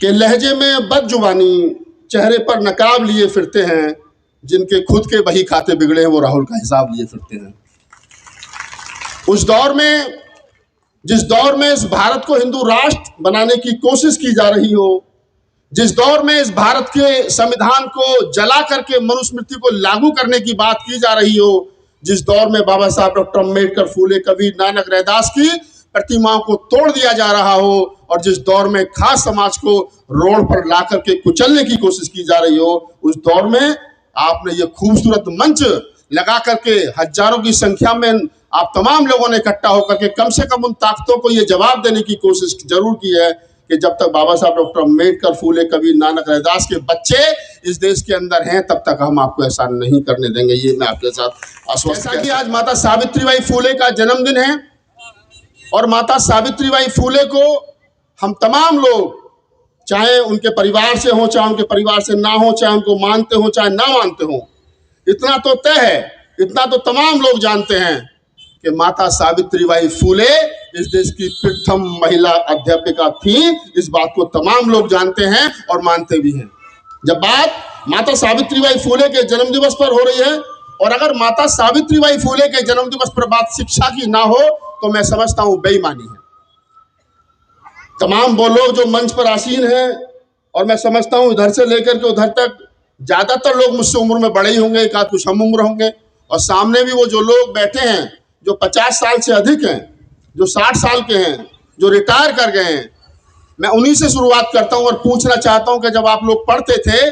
कि लहजे में बदजुबानी, चेहरे पर नकाब लिए फिरते हैं, जिनके खुद के बही खाते बिगड़े हैं वो राहुल का हिसाब लिए फिरते हैं। उस दौर में, जिस दौर में इस भारत को हिंदू राष्ट्र बनाने की कोशिश की जा रही हो, जिस दौर में इस भारत के संविधान को जला करके मनुस्मृति को लागू करने की बात की जा रही हो, जिस दौर में बाबा साहब डॉक्टर अम्बेडकर, फूले, कबीर, नानक, रैदास की प्रतिमाओं को तोड़ दिया जा रहा हो, और जिस दौर में खास समाज को रोड पर ला करके कुचलने की कोशिश की जा रही हो, उस दौर में आपने ये खूबसूरत मंच लगा करके हजारों की संख्या में आप तमाम लोगों ने इकट्ठा होकर के कम से कम उन ताकतों को ये जवाब देने की कोशिश जरूर की है कि जब तक बाबा साहब डॉक्टर अम्बेडकर, फूले, कबीर, नानक, रैदास के बच्चे इस देश के अंदर हैं, तब तक हम आपको ऐसा नहीं करने देंगे। ये मैं आपके साथ आश्वस्त। जैसा कि आज माता सावित्रीबाई फूले का जन्मदिन है, और माता सावित्रीबाई फूले को हम तमाम लोग, चाहे उनके परिवार से हो, चाहे उनके परिवार से ना हो, चाहे उनको मानते हो, चाहे ना मानते हो, इतना तो तय है, इतना तो तमाम लोग जानते हैं कि माता सावित्रीबाई फूले इस देश की प्रथम महिला अध्यापिका थी। इस बात को तमाम लोग जानते हैं और मानते भी हैं। जब बात माता सावित्रीबाई फूले के जन्म दिवस पर हो रही है, और अगर माता सावित्रीबाई फूले के जन्म दिवस पर बात शिक्षा की ना हो, तो मैं समझता हूं बेईमानी है। तमाम वो लोग जो मंच पर आसीन हैं, और मैं समझता हूं इधर से लेकर के उधर तक ज्यादातर लोग मुझसे उम्र में बड़े ही होंगे, एक आध कुछ हम उम्र होंगे, और सामने भी वो जो लोग बैठे हैं जो 50 साल से अधिक हैं, जो 60 साल के हैं, जो रिटायर कर गए हैं, मैं उन्हीं से शुरुआत करता हूं और पूछना चाहता हूं कि जब आप लोग पढ़ते थे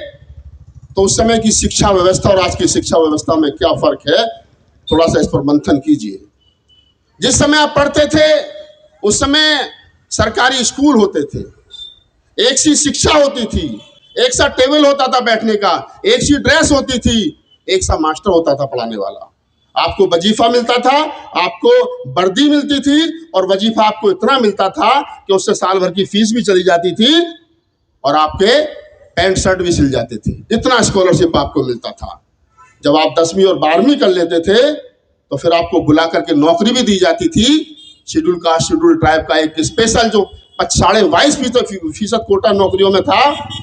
तो उस समय की शिक्षा व्यवस्था और आज की शिक्षा व्यवस्था में क्या फर्क है, थोड़ा सा इस पर मंथन कीजिए। जिस समय आप पढ़ते थे उस समय सरकारी स्कूल होते थे, एक सी शिक्षा होती थी, एक सा टेबल होता था बैठने का, एक सी ड्रेस होती थी, एक सा मास्टर होता था पढ़ाने वाला। आपको वजीफा मिलता था, आपको वर्दी मिलती थी, और वजीफा आपको इतना मिलता था कि उससे साल भर की फीस भी चली जाती थी और आपके पैंट शर्ट भी सिल जाते थे। इतना स्कॉलरशिप आपको मिलता था। जब आप 10वीं और 12वीं कर लेते थे तो फिर आपको बुला करके नौकरी भी दी जाती थी। शेड्यूल कास्ट, शेड्यूल ट्राइब का एक स्पेशल जो 22.5% कोटा नौकरियों में था।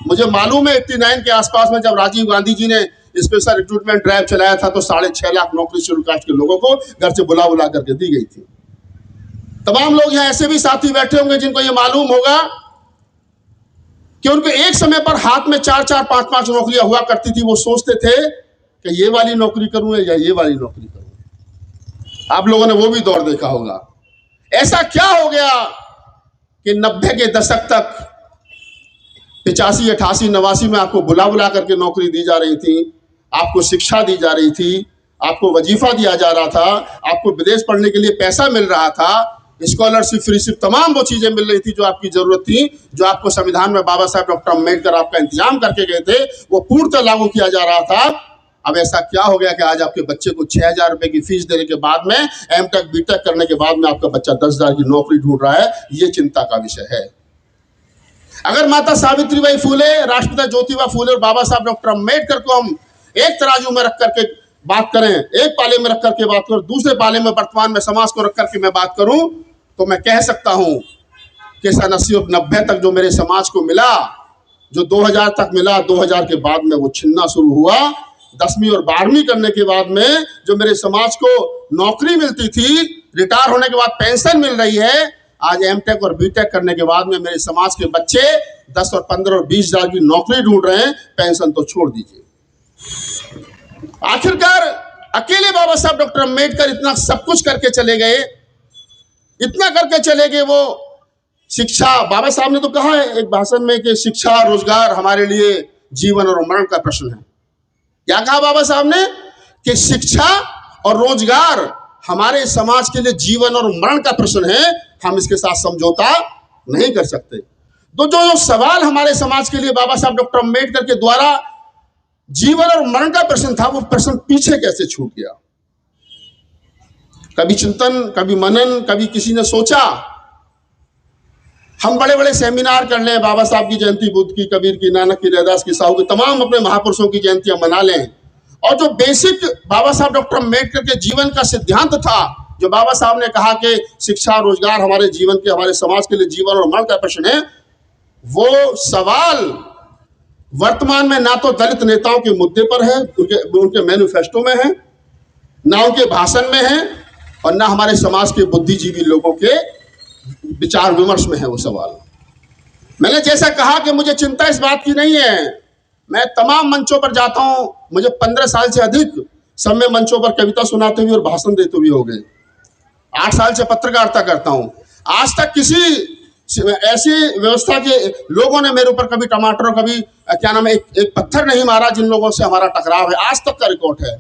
मुझे मालूम है 89 के आसपास में जब राजीव गांधी जी ने स्पेशल रिक्रूटमेंट ड्राइव चलाया था तो 6.5 लाख नौकरी शेड्यूल कास्ट के लोगों को घर से बुला करके दी गई थी। तमाम लोग यहाँ ऐसे भी साथी बैठे होंगे जिनको ये मालूम होगा कि उनको एक समय पर हाथ में 4-4, 5-5 नौकरियां हुआ करती थी। वो सोचते थे कि ये वाली नौकरी करूं या ये वाली नौकरी करूं। आप लोगों ने वो भी दौर देखा होगा। ऐसा क्या हो गया कि 90 के दशक तक 85, 88, 89 में आपको बुला करके नौकरी दी जा रही थी, आपको शिक्षा दी जा रही थी, आपको वजीफा दिया जा रहा था, आपको विदेश पढ़ने के लिए पैसा मिल रहा था, स्कॉलरशिप, फ्रीशिप, तमाम वो चीजें मिल रही थी जो आपकी जरूरत थी, जो आपको संविधान में बाबा साहब डॉक्टर अम्बेडकर आपका इंतजाम करके गए थे, वो पूर्णतः लागू किया जा रहा था। अब ऐसा क्या हो गया कि आज आपके बच्चे को 6,000 रुपए की फीस देने के बाद में, एमटेक बीटेक करने के बाद में आपका बच्चा 10,000 की नौकरी ढूंढ रहा है। ये चिंता का विषय है। अगर माता सावित्रीबाई फूले, राष्ट्रपिता ज्योतिबा फूले और बाबा साहब डॉक्टर अम्बेडकर को हम एक तराजू में रख करके बात करें, एक पाले में रख करके बात करूं, दूसरे पाले में वर्तमान में समाज को रख करके मैं बात करूं, तो मैं कह सकता हूं कि सन 80 और 90 तक जो मेरे समाज को मिला, जो 2000 तक मिला, 2000 के बाद में वो छिनना शुरू हुआ। 10वीं और 12वीं करने के बाद में जो मेरे समाज को नौकरी मिलती थी, रिटायर होने के बाद पेंशन मिल रही है, आज एमटेक और बीटेक करने के बाद में मेरे समाज के बच्चे 10 और 15 और 20 हजार की नौकरी ढूंढ रहे हैं। पेंशन तो छोड़ दीजिए। आखिरकार अकेले बाबा साहब डॉक्टर अम्बेडकर इतना सब कुछ करके चले गए, इतना करके चले गए। वो शिक्षा, बाबा साहब ने तो कहा है एक भाषण में कि शिक्षा, रोजगार हमारे लिए जीवन और मरण का प्रश्न है। क्या कहा बाबा साहब ने कि शिक्षा और रोजगार हमारे समाज के लिए जीवन और मरण का प्रश्न है, हम इसके साथ समझौता नहीं कर सकते। तो जो सवाल हमारे समाज के लिए बाबा साहब डॉक्टर अम्बेडकर के द्वारा जीवन और मरण का प्रश्न था, वो प्रश्न पीछे कैसे छूट गया? कभी चिंतन, कभी मनन, कभी किसी ने सोचा हम बड़े बड़े सेमिनार कर लें, बाबा साहब की जयंती, बुद्ध की, कबीर की, नानक की, रैदास की, साहू की, तमाम अपने महापुरुषों की जयंतियां मना लें, और जो बेसिक बाबा साहब डॉक्टर अम्बेडकर के जीवन का सिद्धांत था, जो बाबा साहब ने कहा कि शिक्षा, रोजगार हमारे जीवन के, हमारे समाज के लिए जीवन और मरण का प्रश्न है, वो सवाल वर्तमान में ना तो दलित नेताओं के मुद्दे पर है, उनके मैनिफेस्टो में है, ना उनके भाषण में है, और ना हमारे समाज के बुद्धिजीवी लोगों के विचार विमर्श में है वो सवाल। मैंने जैसा कहा कि मुझे चिंता इस बात की नहीं है, मैं तमाम मंचों पर जाता हूं, मुझे 15 साल से अधिक समय मंचों पर कविता सुनाते हुए और भाषण देते हुए हो गए। 8 साल से पत्रकारिता करता हूं। आज तक किसी ऐसी व्यवस्था के लोगों ने मेरे ऊपर कभी टमाटर और कभी क्या नाम है एक पत्थर नहीं मारा जिन लोगों से हमारा टकराव है, आज तक का रिकॉर्ड है।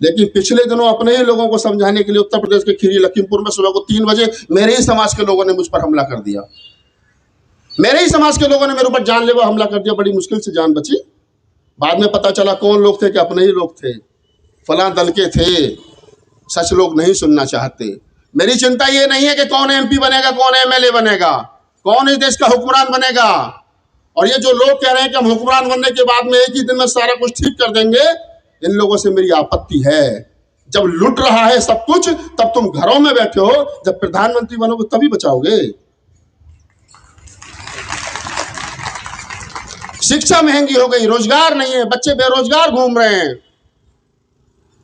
लेकिन पिछले दिनों अपने ही लोगों को समझाने के लिए उत्तर प्रदेश के खीरी लखीमपुर में सुबह को 3 बजे मेरे ही समाज के लोगों ने मुझ पर हमला कर दिया। मेरे ही समाज के लोगों ने मेरे ऊपर जानलेवा हमला कर दिया, बड़ी मुश्किल से जान बची। बाद में पता चला कौन लोग थे कि अपने ही लोग थे, फलां दल के थे। सच लोग नहीं सुनना चाहते। मेरी चिंता ये नहीं है कि कौन एमपी बनेगा, कौन एमएलए बनेगा, कौन इस देश का हुक्मरान बनेगा। और ये जो लोग कह रहे हैं कि हम हुक्मरान बनने के बाद में एक ही दिन में सारा कुछ ठीक कर देंगे, इन लोगों से मेरी आपत्ति है। जब लुट रहा है सब कुछ तब तुम घरों में बैठे हो, जब प्रधानमंत्री बनोगे तभी बचाओगे। शिक्षा महंगी हो गई, रोजगार नहीं है, बच्चे बेरोजगार घूम रहे हैं।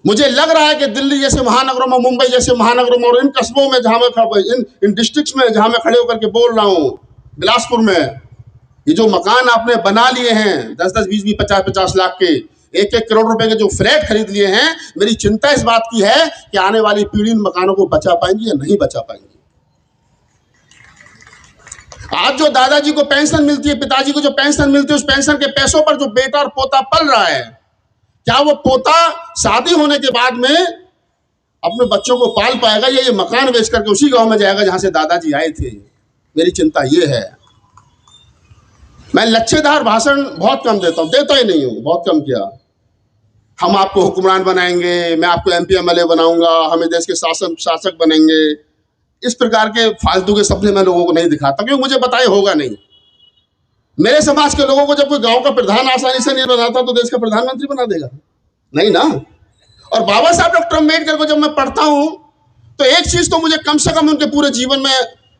मुझे लग रहा है कि दिल्ली जैसे महानगरों में, मुंबई जैसे महानगरों में और इन कस्बों में जहां मैं इन डिस्ट्रिक्ट्स में जहां मैं खड़े होकर के बोल रहा हूं, बिलासपुर में ये जो मकान आपने बना लिए हैं 10-10, 20-20, 50-50 लाख के, 1-1 करोड़ रुपए के जो फ्लैट खरीद लिए हैं, मेरी चिंता इस बात की है कि आने वाली पीढ़ी इन मकानों को बचा पाएंगी या नहीं बचा पाएंगी। आज जो दादाजी को पेंशन मिलती है, पिताजी को जो पेंशन मिलती है, उस पेंशन के पैसों पर जो बेटा और पोता पल रहा है, क्या वो पोता शादी होने के बाद में अपने बच्चों को पाल पाएगा या ये मकान बेच करके उसी गांव में जाएगा जहां से दादाजी आए थे? मेरी चिंता ये है। मैं लच्छेदार भाषण बहुत कम देता हूं, देता ही नहीं हूं, बहुत कम किया। हम आपको हुक्मरान बनाएंगे, मैं आपको एमपी एमएलए बनाऊंगा, हमें देश के शासक बनेंगे, इस प्रकार के फालतू के सपने मैं लोगों को नहीं दिखाता, क्योंकि मुझे बताए होगा नहीं। मेरे समाज के लोगों को जब कोई गांव का प्रधान आसानी से नहीं बनाता तो देश का प्रधानमंत्री बना देगा? नहीं ना। और बाबा साहब डॉक्टर अम्बेडकर को जब मैं पढ़ता हूं तो एक चीज तो मुझे कम से कम उनके पूरे जीवन में,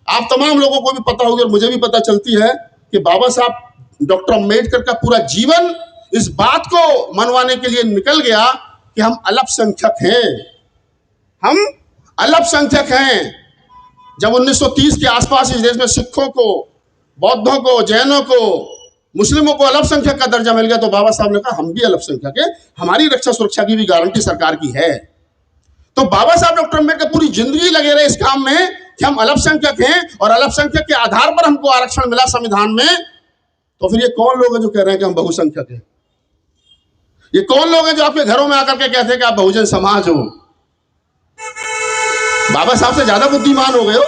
आप तमाम लोगों को भी पता होगी और मुझे भी पता चलती है कि बाबा साहब डॉक्टर अम्बेडकर का पूरा जीवन इस बात को मनवाने के लिए निकल गया कि हम अल्पसंख्यक हैं, हम अल्पसंख्यक हैं। जब 1930 के आसपास इस देश में सिखों को, बौद्धों को, जैनों को, मुस्लिमों को अल्पसंख्यक का दर्जा मिल गया तो बाबा साहब ने कहा हम भी अल्पसंख्यक हैं, हमारी रक्षा सुरक्षा की भी गारंटी सरकार की है। तो बाबा साहब डॉक्टर अम्बेडकर पूरी जिंदगी लगे रहे इस काम में कि हम अल्पसंख्यक हैं और अल्पसंख्यक के आधार पर हमको आरक्षण मिला संविधान में। तो फिर ये कौन लोग हैं जो कह रहे हैं कि हम बहुसंख्यक हैं? ये कौन लोग हैं जो आपके घरों में आकर के कहते हैं कि आप बहुजन समाज हो? बाबा साहब से ज्यादा बुद्धिमान हो गए हो।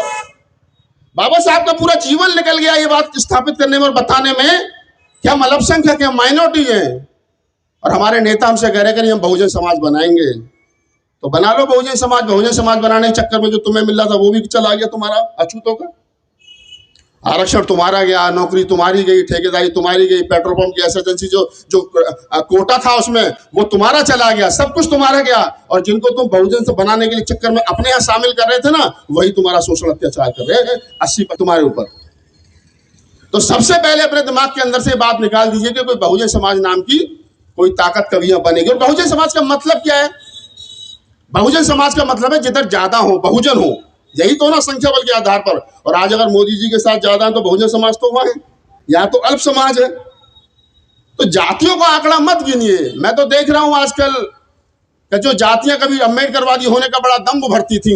बाबा साहब का पूरा जीवन निकल गया ये बात स्थापित करने में और बताने में कि हम अल्पसंख्यक हैं, हम माइनॉरिटी हैं, और हमारे नेता हमसे कह रहे हैं कि हम बहुजन समाज बनाएंगे। तो बना लो बहुजन समाज। बहुजन समाज बनाने के चक्कर में जो तुम्हें मिल रहा था वो भी चला गया तुम्हारा, अछूतों का। आरक्षण तुम्हारा गया, नौकरी तुम्हारी गई, ठेकेदारी तुम्हारी गई, पेट्रोल पंप की एसएसएनसी जो कोटा था उसमें वो तुम्हारा चला गया, सब कुछ तुम्हारा गया। और जिनको तुम बहुजन से बनाने के लिए चक्कर में अपने यहाँ शामिल कर रहे थे ना, वही तुम्हारा शोषण अत्याचार कर रहे हैं 80% तुम्हारे ऊपर। तो सबसे पहले अपने दिमाग के अंदर से बात निकाल दीजिए कि कोई बहुजन समाज नाम की कोई ताकत कभी यहाँ बनेगी। और बहुजन समाज का मतलब क्या है? बहुजन समाज का मतलब है जिधर ज्यादा हो, बहुजन हो, यही तो ना संख्या बल के आधार पर। और आज अगर मोदी जी के साथ ज्यादा है तो बहुजन समाज तो वहां है, यहाँ तो अल्प समाज है। तो जातियों का आंकड़ा मत गिनिए। मैं तो देख रहा हूं आजकल कि जो जातियां कभी अम्बेडकरवादी होने का बड़ा दम्भ भरती थी,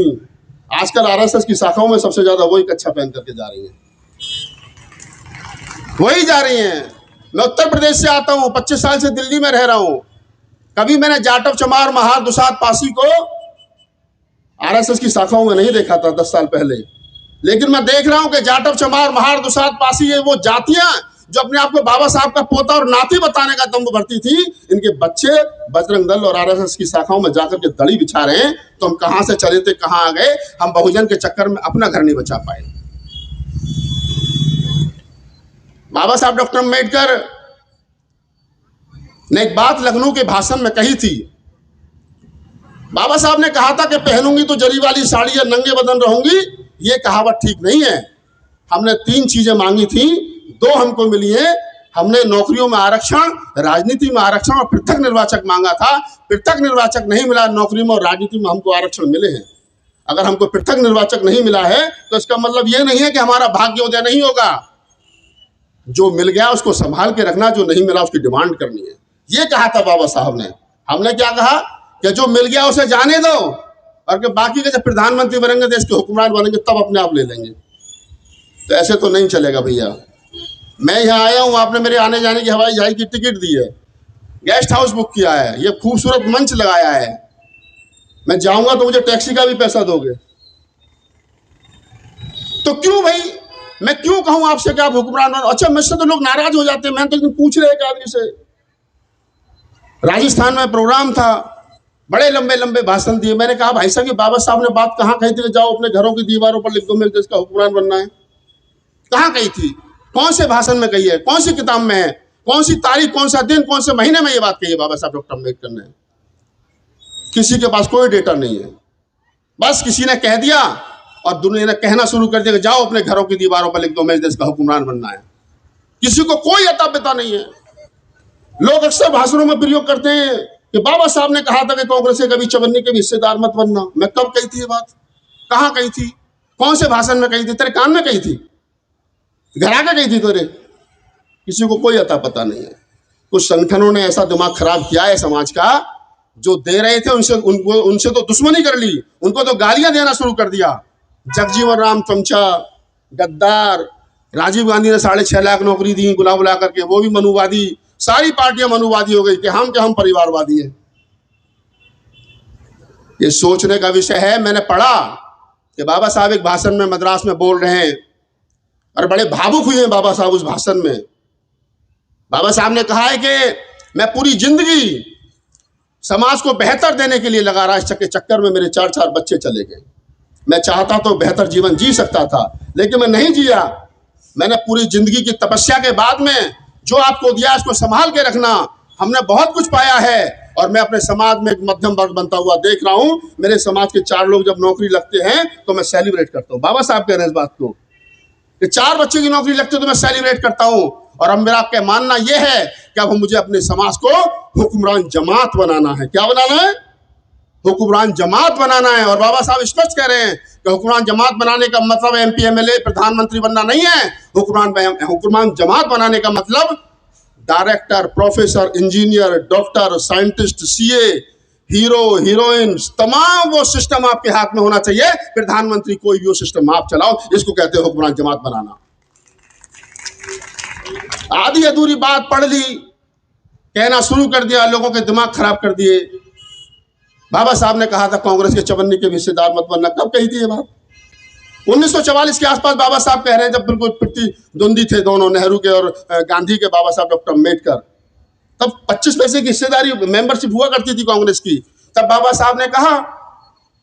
आजकल आरएसएस की शाखाओं में सबसे ज्यादा वही कच्छा पहन करके जा रही हैं, वही जा रही हैं। मैं उत्तर प्रदेश से आता हूं, 25 साल से दिल्ली में रह रहा हूं। कभी मैंने जाटव, चमार, महार, दुसाध, पासी को आरएसएस की शाखाओं में नहीं देखा था 10 साल पहले। लेकिन मैं देख रहा हूं कि जाटव, चमार, महार, दुसाध, पासी, ये वो जातियां जो अपने आप को बाबा साहब का पोता और नाती बताने का दम्भ भरती थी, इनके बच्चे बजरंग दल और आरएसएस की शाखाओं में जाकर के दड़ी बिछा रहे हैं। तो हम कहां से चले थे, कहां आ गए? हम बहुजन के चक्कर में अपना घर नहीं बचा पाए। बाबा साहब डॉक्टर अम्बेडकर ने एक बात लखनऊ के भाषण में कही थी। बाबा साहब ने कहा था कि पहनूंगी तो जरी वाली साड़ी या नंगे बदन रहूंगी। ये कहावत ठीक नहीं है। हमने 3 चीजें मांगी थी, दो हमको मिली है। हमने नौकरियों में आरक्षण, राजनीति में आरक्षण और पृथक निर्वाचक मांगा था। पृथक निर्वाचक नहीं मिला, नौकरी में और राजनीति में हमको आरक्षण मिले हैं। अगर हमको पृथक निर्वाचक नहीं मिला है तो इसका मतलब यह नहीं है कि हमारा भाग्योदय नहीं होगा। जो मिल गया उसको संभाल के रखना, जो नहीं मिला उसकी डिमांड करनी है। ये कहा था बाबा साहब ने। हमने क्या कहा कि जो मिल गया उसे जाने दो, और कि बाकी के जब प्रधानमंत्री बनेंगे, देश के हुक्मरान बनेंगे, तब अपने आप ले लेंगे। तो ऐसे तो नहीं चलेगा भैया। मैं यहाँ आया हूँ, आपने मेरे आने जाने की हवाई जहाज की टिकट दी है, गेस्ट हाउस बुक किया है, ये खूबसूरत मंच लगाया है। मैं जाऊंगा तो मुझे टैक्सी का भी पैसा दोगे। तो क्यों भाई, मैं क्यों कहूं आपसे कि आप हुक्मरान बनो? अच्छा, मुझसे तो लोग नाराज हो जाते हैं। मैं तो पूछ रहे एक आदमी से, राजस्थान में प्रोग्राम था, बड़े लंबे लंबे भाषण दिए। मैंने कहा भाई साहब, बाबा साहब ने बात कहाँ कही थी कि जाओ अपने घरों की दीवारों पर लिख दो मेरे देश का हुक्मरान बनना है? कहाँ कही थी? कौन से भाषण में कही है? कौन सी किताब में है? कौन सी तारीख, कौन सा दिन, कौन से महीने में ये बात कही है बाबा साहब डॉक्टर अम्बेडकर ने? किसी के पास कोई डेटा नहीं है। बस किसी ने कह दिया और दुनिया ने कहना शुरू कर दिया कि जाओ अपने घरों की दीवारों पर लिख दो मेरे देश का हुक्मरान बनना है। किसी को कोई अता पता नहीं है। लोग अक्सर भाषणों में प्रयोग करते हैं कि बाबा साहब ने कहा था कि कांग्रेस के कभी चवन्नी के भी हिस्सेदार मत बनना। मैं कब कही थी ये बात? कहाँ कही थी? कौन से भाषण में कही थी? तेरे कान में कही थी? घर आकर कही थी तेरे? किसी को कोई अता पता नहीं है। कुछ संगठनों ने ऐसा दिमाग खराब किया है समाज का, जो दे रहे थे उनसे तो दुश्मनी कर ली, उनको तो गालियां देना शुरू कर दिया। जगजीवन राम चमचा, गद्दार, राजीव गांधी ने 6.5 लाख नौकरी दी बुला बुला करके, वो भी मनुवादी। सारी पार्टियां मनुवादी हो गई कि हम परिवारवादी हैं। ये सोचने का विषय है। मैंने पढ़ा कि बाबा साहब एक भाषण में मद्रास में बोल रहे हैं और बड़े भावुक हुए हैं बाबा साहब उस भाषण में। बाबा साहब ने कहा है कि मैं पूरी जिंदगी समाज को बेहतर देने के लिए लगा रहा, इस चक्कर में मेरे 4 बच्चे चले गए। मैं चाहता तो बेहतर जीवन जी सकता था, लेकिन मैं नहीं जिया। मैंने पूरी जिंदगी की तपस्या के बाद में जो आपको दिया इसको संभाल के रखना। हमने बहुत कुछ पाया है और मैं अपने समाज में एक मध्यम वर्ग बनता हुआ देख रहा हूं। मेरे समाज के 4 लोग जब नौकरी लगते हैं तो मैं सेलिब्रेट करता हूं। बाबा साहब कह रहे हैं इस बात को कि 4 बच्चे की नौकरी लगती है तो मैं सेलिब्रेट करता हूं। और अब मेरा क्या मानना यह है कि अब मुझे अपने समाज को हुक्मरान जमात बनाना है। क्या बनाना है? हुक्मरान जमात बनाना है। और बाबा साहब स्पष्ट कह रहे हैं कि हुक्मरान जमात बनाने का मतलब MP MLA प्रधानमंत्री बनना नहीं है। हुक्मरान जमात बनाने का मतलब director, professor, engineer, doctor, scientist, CA, hero, heroine, तमाम वो सिस्टम आपके हाथ में होना चाहिए। प्रधानमंत्री कोई भी वो सिस्टम आप चलाओ, इसको कहते हैं हुक्मरान जमात बनाना। आधी अधूरी बात पढ़ ली, कहना शुरू कर दिया, लोगों के दिमाग खराब कर दिए। बाबा साहब ने कहा था कांग्रेस के चवन्नी के हिस्सेदार मत बनना। कब कही थी ये बात? 1944 के आसपास बाबा साहब कह रहे हैं, जब बिल्कुल प्रतिद्वंदी थे दोनों, नेहरू के और गांधी के, बाबा साहब डॉक्टर अम्बेडकर। तब 25 पैसे की हिस्सेदारी मेंबरशिप हुआ करती थी कांग्रेस की। तब बाबा साहब ने कहा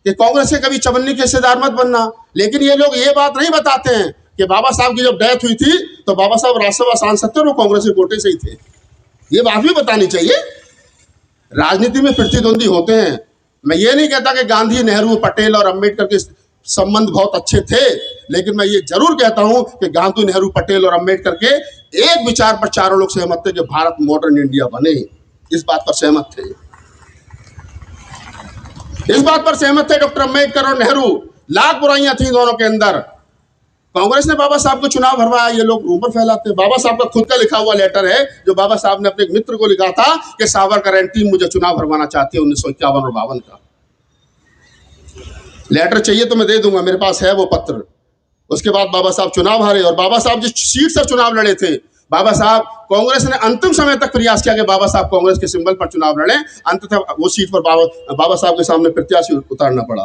कि कांग्रेस के कभी चवन्नी के हिस्सेदार मत बनना। लेकिन ये लोग ये बात नहीं बताते हैं कि बाबा साहब की जब डेथ हुई थी तो बाबा साहब राज्यसभा सांसद थे और वो कांग्रेस के कोटे से ही थे। ये बात भी बतानी चाहिए। राजनीति में प्रतिद्वंदी होते हैं। मैं ये नहीं कहता कि गांधी, नेहरू, पटेल और अम्बेडकर के संबंध बहुत अच्छे थे, लेकिन मैं ये जरूर कहता हूं कि गांधी, नेहरू, पटेल और अम्बेडकर के एक विचार पर चारों लोग सहमत थे कि भारत मॉडर्न इंडिया बने। इस बात पर सहमत थे। इस बात पर सहमत थे डॉक्टर अम्बेडकर और नेहरू। लाख बुराइयां थी दोनों के अंदर। कांग्रेस ने बाबा साहब को चुनाव हरवाया, ये लोग रूमर फैलाते हैं। बाबा साहब का खुद का लिखा हुआ लेटर है, जो बाबा साहब ने अपने एक मित्र को लिखा था कि सावरकर एंड टीम मुझे चुनाव हरवाना चाहती है 1951 और 52 का। लेटर चाहिए तो मैं दे दूंगा, मेरे पास है वो पत्र। उसके बाद बाबा साहब चुनाव हारे और बाबा साहब जिस सीट से चुनाव लड़े थे, बाबा साहब, कांग्रेस ने अंतिम समय तक प्रयास किया कि बाबा साहब कांग्रेस के सिंबल पर चुनाव लड़े। अंततः वो सीट पर बाबा साहब के सामने प्रत्याशी उतारना पड़ा।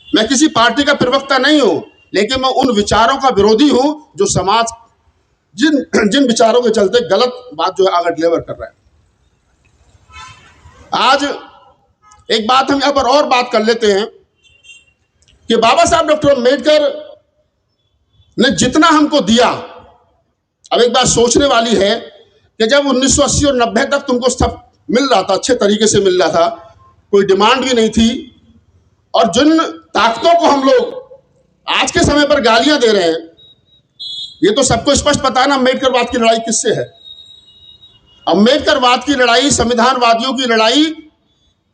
मैं किसी पार्टी का प्रवक्ता नहीं हूं, लेकिन मैं उन विचारों का विरोधी हूं जो समाज जिन विचारों के चलते गलत बात जो है आगे डिलीवर कर रहा है। आज एक बात हम यहां पर और बात कर लेते हैं कि बाबा साहब डॉक्टर अम्बेडकर ने जितना हमको दिया, अब एक बात सोचने वाली है कि जब 1980 और 90 तक तुमको सब मिल रहा था, अच्छे तरीके से मिल रहा था, कोई डिमांड भी नहीं थी, और जिन ताकतों को हम लोग आज के समय पर गालियां दे रहे हैं, ये तो सबको स्पष्ट पता है ना अम्बेडकरवाद की लड़ाई किससे है। अम्बेडकरवाद की लड़ाई, संविधानवादियों की लड़ाई,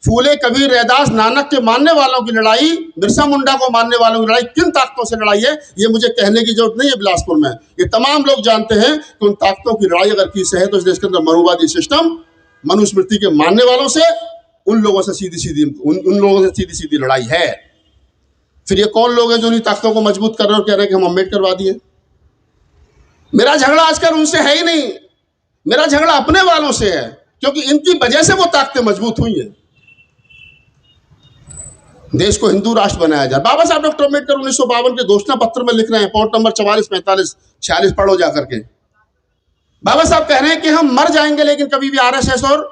फूले कबीर रैदास नानक के मानने वालों की लड़ाई, बिरसा मुंडा को मानने वालों की लड़ाई किन ताकतों से लड़ाई है ये मुझे कहने की जरूरत नहीं है बिलासपुर में। ये तमाम लोग जानते हैं कि उन ताकतों की लड़ाई अगर किससे है तो इस देश के अंदर मनुवादी सिस्टम, मनुस्मृति के मानने वालों से, उन लोगों से सीधी सीधी लड़ाई है। फिर ये कौन लोग हैं जो इन ताकतों को मजबूत कर रहे हैं और कह रहे हैं कि हम अम्बेडकरवादी हैं। मेरा झगड़ा आजकल उनसे है ही नहीं, मेरा झगड़ा अपने वालों से है, क्योंकि इनकी वजह से वो ताकतें मजबूत हुई हैं। देश को हिंदू राष्ट्र बनाया जाए। बाबा साहब डॉक्टर अम्बेडकर 1952 के घोषणा पत्र में लिख रहे हैं, पॉइंट नंबर 44, 45, 46 पढ़ो जाकर के। बाबा साहब कह रहे हैं कि हम मर जाएंगे लेकिन कभी भी आरएसएस और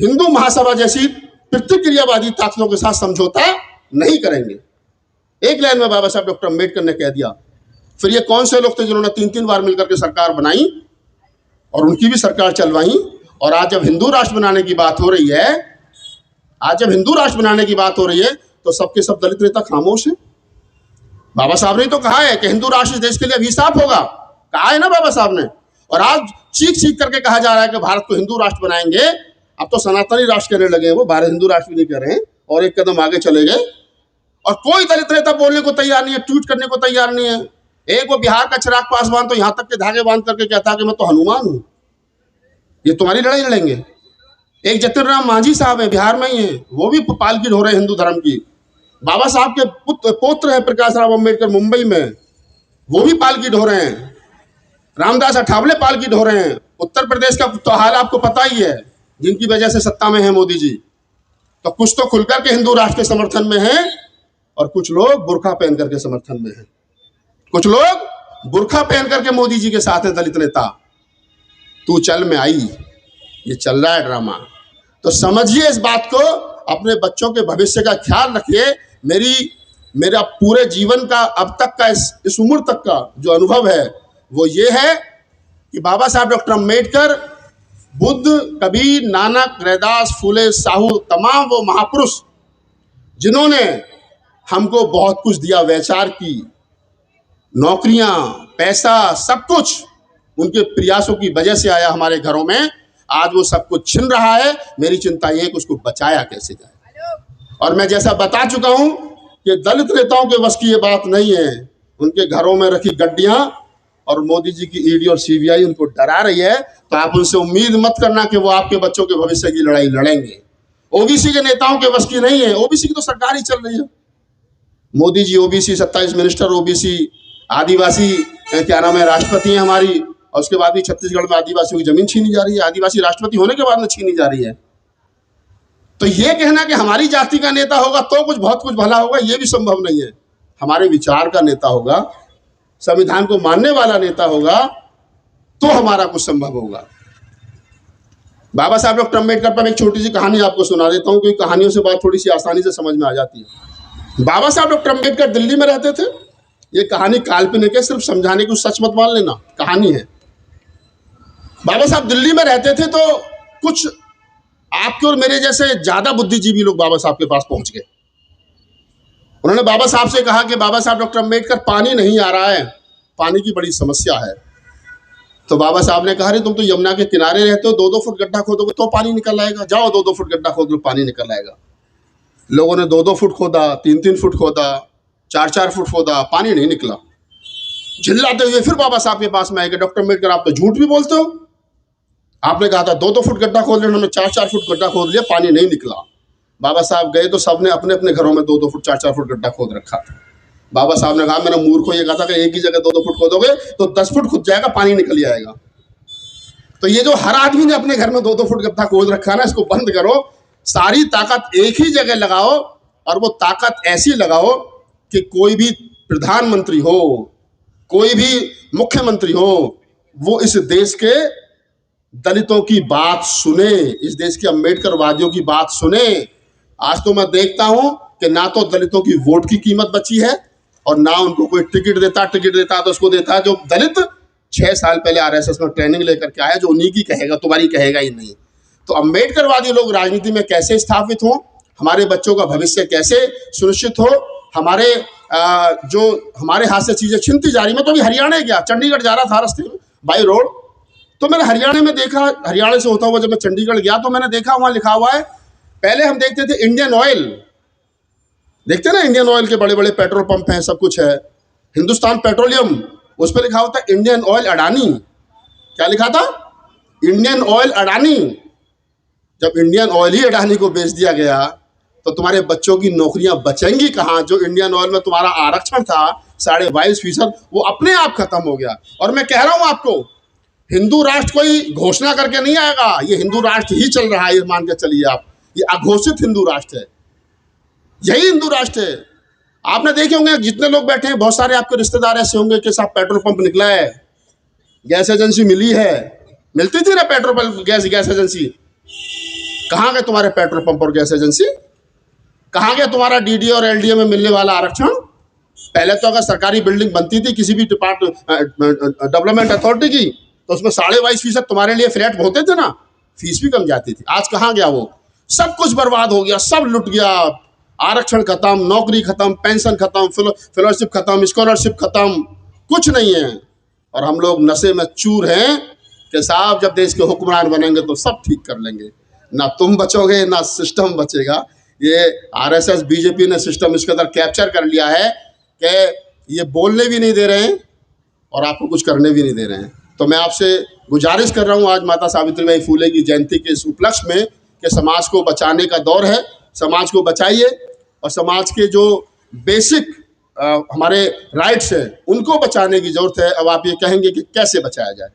हिंदू महासभा जैसी प्रतिक्रियावादी ताकतों के साथ समझौता नहीं करेंगे। एक लाइन में बाबा साहब डॉक्टर अम्बेडकर ने कह दिया। फिर ये कौन से लोग थे जिन्होंने 3-3 बार मिलकर के सरकार बनाई और उनकी भी सरकार चलवाई, और आज जब हिंदू राष्ट्र बनाने की बात हो रही है, तो सबके सब दलित नेता खामोश हैं। बाबा साहब ने तो कहा है कि हिंदू राष्ट्र इस देश के लिए अभिशाप होगा, कहा है ना बाबा साहब ने, और आज चीख करके कहा जा रहा है कि भारत को हिंदू राष्ट्र बनाएंगे। अब तो सनातनी राष्ट्र कहने लगे हैं, वो भारत हिंदू राष्ट्र भी नहीं कह रहे हैं, और एक कदम आगे चले गए। और कोई दलित नेता बोलने को तैयार नहीं है, ट्वीट करने को तैयार नहीं है। एक वो बिहार का चिराग पासवान तो यहां तक के धागे बांध करके कहता कि मैं तो हनुमान हूं, ये तुम्हारी लड़ाई लड़ेंगे। एक जतिन राम मांझी साहब है, बिहार में ही है, वो भी पालकी ढो रहे हैं हिंदू धर्म की। बाबा साहब के पुत्र है प्रकाश राव अम्बेडकर, मुंबई में, वो भी पालकी ढो रहे हैं। रामदास अठावले पालकी ढो रहे हैं। उत्तर प्रदेश का तो हाल आपको पता ही है, जिनकी वजह से सत्ता में है मोदी जी। तो कुछ तो खुलकर के हिंदू राष्ट्र के समर्थन में है और कुछ लोग बुर्का पहन करके समर्थन में है। कुछ लोग बुर्का पहन करके मोदी जी के साथ है। दलित नेता तू चल में आई, ये चल रहा है ड्रामा। तो समझिए इस बात को, अपने बच्चों के भविष्य का ख्याल रखिए। मेरा पूरे जीवन का अब तक का इस उम्र तक का जो अनुभव है वो ये है कि बाबा साहब डॉक्टर अम्बेडकर, बुद्ध, कबीर, नानक, रैदास, फूले, साहू, तमाम वो महापुरुष जिन्होंने हमको बहुत कुछ दिया, वैचार की, नौकरियां, पैसा, सब कुछ उनके प्रयासों की वजह से आया हमारे घरों में। आज वो सब कुछ छिन रहा है। मेरी चिंता ये है कि उसको बचाया कैसे जाए। और मैं जैसा बता चुका हूं कि दलित नेताओं के बस की ये बात नहीं है। उनके घरों में रखी गड्डियां और मोदी जी की ईडी और सीबीआई उनको डरा रही है, तो आप उनसे उम्मीद मत करना कि वो आपके बच्चों के भविष्य की लड़ाई लड़ेंगे। ओबीसी के नेताओं के बस की नहीं है। ओबीसी की तो सरकार ही चल रही है। Modi ji OBC 27 minister, OBC, आदिवासी क्या नाम है राष्ट्रपति हैं हमारी, और उसके बाद भी छत्तीसगढ़ में आदिवासियों की जमीन छीनी जा रही है। आदिवासी राष्ट्रपति होने के बाद में छीनी जा रही है। तो ये कहना कि हमारी जाति का नेता होगा तो कुछ बहुत कुछ भला होगा, ये भी संभव नहीं है। हमारे विचार का नेता होगा, संविधान को मानने वाला नेता होगा, तो हमारा कुछ संभव होगा। बाबा साहब डॉक्टर अम्बेडकर पर एक छोटी सी कहानी आपको सुना देता हूँ, क्योंकि कहानियों से बात थोड़ी सी आसानी से समझ में आ जाती है। बाबा साहब डॉक्टर अम्बेडकर दिल्ली में रहते थे। ये कहानी काल्पनिक है, सिर्फ समझाने की, सच मत मान लेना, कहानी है। बाबा साहब दिल्ली में रहते थे, तो कुछ आपके और मेरे जैसे ज्यादा बुद्धिजीवी लोग बाबा साहब के पास पहुंच गए। उन्होंने बाबा साहब से कहा कि बाबा साहब डॉक्टर अम्बेडकर, पानी नहीं आ रहा है, पानी की बड़ी समस्या है। तो बाबा साहब ने कहा, अरे तुम तो यमुना के किनारे रहते हो, 2-2 फुट गड्ढा खोदोगे तो पानी निकल आएगा, जाओ 2-2 फुट गड्ढा खोद लो, पानी निकल आएगा। लोगों ने 2-2 फुट खोदा, 3-3 फुट खोदा, 4-4 फुट खोदा, पानी नहीं निकला। झिल्लाते हुए फिर बाबा साहब के पास में आए कि डॉक्टर अम्बेडकर आप तो झूठ भी बोलते हो, आपने कहा था 2-2 फुट गड्ढा खोद लेना, उन्होंने 4-4 फुट गड्ढा खोद लिया, पानी नहीं निकला। बाबा साहब गए तो सबने अपने अपने घरों में 2-2 फुट 4-4 फुट गड्ढा खोद रखा था। बाबा साहब ने कहा, मैंने मूर्ख को ये कहा था कि एक ही जगह 2-2 फुट खोदोगे तो 10 फुट खुद जाएगा, पानी निकल जाएगा। तो ये जो हर आदमी ने अपने घर में 2-2 फुट गड्ढा खोद रखा ना, इसको बंद करो, सारी ताकत एक ही जगह लगाओ, और वो ताकत ऐसी लगाओ कि कोई भी प्रधानमंत्री हो, कोई भी मुख्यमंत्री हो, वो इस देश के दलितों की बात सुने, इस देश के अम्बेडकरवादियों की बात सुने। आज तो मैं देखता हूं कि ना तो दलितों की वोट की कीमत बची है और ना उनको कोई टिकट देता तो उसको देता है जो दलित 6 साल पहले आरएसएस में ट्रेनिंग लेकर के आया, जो उन्हीं की कहेगा, तुम्हारी कहेगा ही नहीं। तो अम्बेडकरवादी लोग राजनीति में कैसे स्थापित हों, हमारे बच्चों का भविष्य कैसे सुनिश्चित हो, हमारे जो हमारे हाथ से चीज़ें छिनती जा रही। मैं तो अभी हरियाणा गया, चंडीगढ़ जा रहा था रास्ते में बाई रोड, तो मैंने हरियाणा में देखा, हरियाणा से होता हुआ जब मैं चंडीगढ़ गया तो मैंने देखा वहाँ लिखा हुआ है, पहले हम देखते थे इंडियन ऑयल, देखते ना इंडियन ऑयल के बड़े बड़े पेट्रोल पंप हैं, सब कुछ है, हिंदुस्तान पेट्रोलियम, उस पर लिखा होता इंडियन ऑयल अडानी। क्या लिखा था? Indian oil Adani. जब इंडियन ऑयल ही अडानी को बेच दिया गया तो तुम्हारे बच्चों की नौकरियां बचेंगी कहाँ? जो इंडियन ऑयल में तुम्हारा आरक्षण था 22.5%, वो अपने आप खत्म हो गया। और मैं कह रहा हूं आपको, हिंदू राष्ट्र कोई घोषणा करके नहीं आएगा, ये हिंदू राष्ट्र ही चल रहा है, ये मान के चलिए आप, ये अघोषित हिंदू राष्ट्र है, यही हिंदू राष्ट्र है। आपने देखे होंगे जितने लोग बैठे हैं, बहुत सारे आपके रिश्तेदार ऐसे होंगे कि साहब पेट्रोल पंप निकला है, गैस एजेंसी मिली है, मिलती थी ना पेट्रोल पंप गैस एजेंसी, कहाँ गए तुम्हारे पेट्रोल पंप और गैस एजेंसी? कहाँ गया तुम्हारा डीडी और एलडीए में मिलने वाला आरक्षण? पहले तो अगर सरकारी बिल्डिंग बनती थी किसी भी डेवलपमेंट अथॉरिटी की, तो उसमें 22.5% तुम्हारे लिए फ्लैट होते थे ना, फीस भी कम जाती थी। आज कहाँ गया वो? सब कुछ बर्बाद हो गया, सब लुट गया, आरक्षण खत्म, नौकरी खत्म, पेंशन खत्म, फेलोशिप खत्म, स्कॉलरशिप खत्म, कुछ नहीं है। और हम लोग नशे में चूर हैं कि साहब जब देश के हुक्मरान बनेंगे तो सब ठीक कर लेंगे। ना तुम बचोगे ना सिस्टम बचेगा। ये आरएसएस बीजेपी ने सिस्टम इसके अंदर कैप्चर कर लिया है कि ये बोलने भी नहीं दे रहे हैं और आपको कुछ करने भी नहीं दे रहे हैं। तो मैं आपसे गुजारिश कर रहा हूँ आज माता सावित्रीबाई फुले की जयंती के इस उपलक्ष्य में कि समाज को बचाने का दौर है, समाज को बचाइए और समाज के जो बेसिक हमारे राइट्स हैं उनको बचाने की ज़रूरत है। अब आप ये कहेंगे कि कैसे बचाया जाए,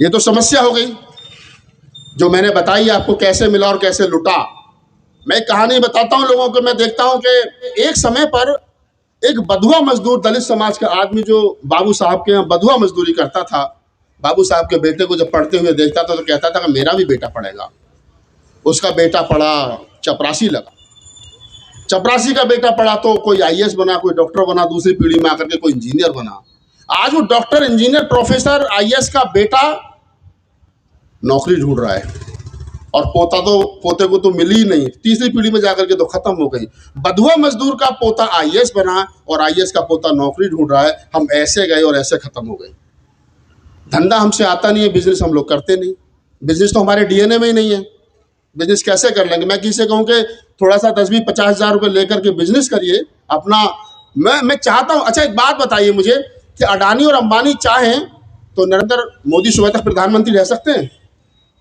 ये तो समस्या हो गई जो मैंने बताई आपको, कैसे मिला और कैसे लुटा। मैं कहानी बताता हूँ लोगों को। मैं देखता हूँ कि एक समय पर एक बधुआ मजदूर, दलित समाज का आदमी जो बाबू साहब के यहाँ बधुआ मजदूरी करता था, बाबू साहब के बेटे को जब पढ़ते हुए देखता था तो कहता था कि मेरा भी बेटा पढ़ेगा। उसका बेटा पढ़ा, चपरासी लगा, चपरासी का बेटा पढ़ा तो कोई आईएएस बना, कोई डॉक्टर बना, दूसरी पीढ़ी में आकर के कोई इंजीनियर बना। आज वो डॉक्टर, इंजीनियर, प्रोफेसर, आईएएस का बेटा नौकरी ढूंढ रहा है और पोते को तो मिली ही नहीं, तीसरी पीढ़ी में जाकर के तो खत्म हो गई। बधुआ मजदूर का पोता आईएएस बना और आईएएस का पोता नौकरी ढूंढ रहा है। हम ऐसे गए और ऐसे खत्म हो गए। धंधा हमसे आता नहीं है, बिजनेस हम लोग करते नहीं, बिजनेस तो हमारे डीएनए में ही नहीं है। बिजनेस कैसे कर लेंगे? मैं किसी से कहूँ कि थोड़ा सा 10-20-50 हज़ार रुपये लेकर के बिजनेस करिए अपना। मैं चाहता हूँ, अच्छा एक बात बताइए मुझे कि अडानी और अंबानी चाहें तो नरेंद्र मोदी सुबह तक प्रधानमंत्री रह सकते हैं?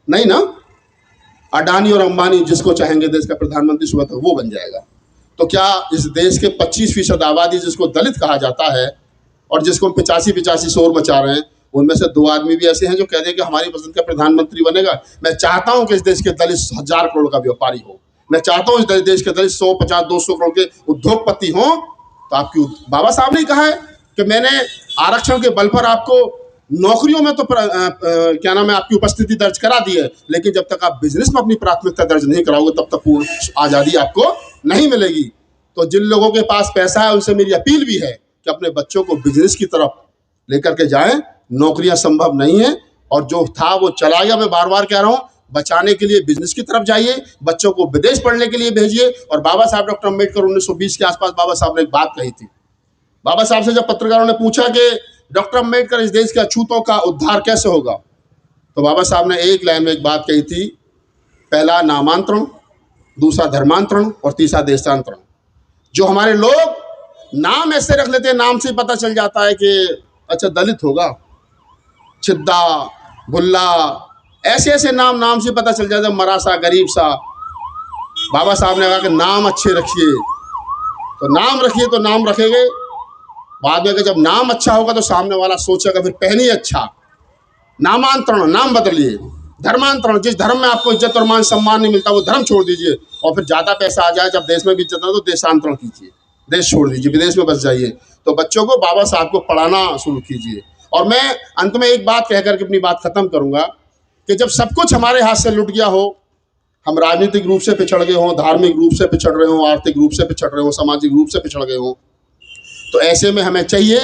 नहीं ना। अडानी और अंबानी जिसको चाहेंगे देश का प्रधानमंत्री सुबह तक वो बन जाएगा। तो क्या इस देश के 25% आबादी जिसको दलित कहा जाता है और जिसको 85 शोर मचा रहे हैं, उनमें से 2 आदमी भी ऐसे हैं जो कह दें कि हमारी पसंद का प्रधानमंत्री बनेगा? मैं चाहता हूं कि इस देश के दलित 1000 करोड़ का व्यापारी हो। मैं चाहता हूं इस देश के दलित 100, 50, 200 करोड़ के उद्योगपति हों। तो आपकी बाबा साहब ने कहा है कि मैंने आरक्षण के बल पर आपको नौकरियों में तो क्या नाम है आपकी उपस्थिति दर्ज करा दी है, लेकिन जब तक आप बिजनेस में अपनी प्राथमिकता दर्ज नहीं कराओगे तब तक पूर्ण आज़ादी आपको नहीं मिलेगी। तो जिन लोगों के पास पैसा है उनसे मेरी अपील भी है कि अपने बच्चों को बिजनेस की तरफ लेकर के जाएं। नौकरियां संभव नहीं है और जो था वो चला गया। मैं बार बार कह रहा हूँ, बचाने के लिए बिजनेस की तरफ जाइए, बच्चों को विदेश पढ़ने के लिए भेजिए। और बाबा साहब डॉक्टर अम्बेडकर 1920 के आसपास बाबा साहब ने एक बात कही थी। बाबा साहब से जब पत्रकारों ने पूछा कि डॉक्टर अम्बेडकर इस देश के अछूतों का उद्धार कैसे होगा, तो बाबा साहब ने एक लाइन में एक बात कही थी, पहला नामांतरण, दूसरा धर्मांतरण और तीसरा देशांतरण। जो हमारे लोग नाम ऐसे रख लेते हैं, नाम से पता चल जाता है कि अच्छा दलित होगा, छिद्दा, भुल्ला, ऐसे ऐसे नाम से पता चल जाता है, मरासा, गरीब सा। बाबा साहब ने कहा कि नाम अच्छे रखिए, तो नाम रखिए तो नाम रखेंगे। बाद में जब नाम अच्छा होगा तो सामने वाला सोचेगा फिर पहनिए अच्छा। नामांतरण, नाम बदलिए। धर्मांतरण, जिस धर्म में आपको इज्जत और मान सम्मान नहीं मिलता वो धर्म छोड़ दीजिए। और फिर ज़्यादा पैसा आ जाए, जब देश में भी इज्जत ना तो देशांतरण कीजिए, देश छोड़ दीजिए, विदेश में बस जाइए। तो बच्चों को बाबा साहब को पढ़ाना शुरू कीजिए। और मैं अंत में एक बात कहकर के अपनी बात खत्म करूँगा कि जब सब कुछ हमारे हाथ से लुट गया हो, हम राजनीतिक रूप से पिछड़ गए हों, धार्मिक रूप से पिछड़ रहे हों, आर्थिक रूप से पिछड़ रहे हों, सामाजिक रूप से पिछड़ गए हों, तो ऐसे में हमें चाहिए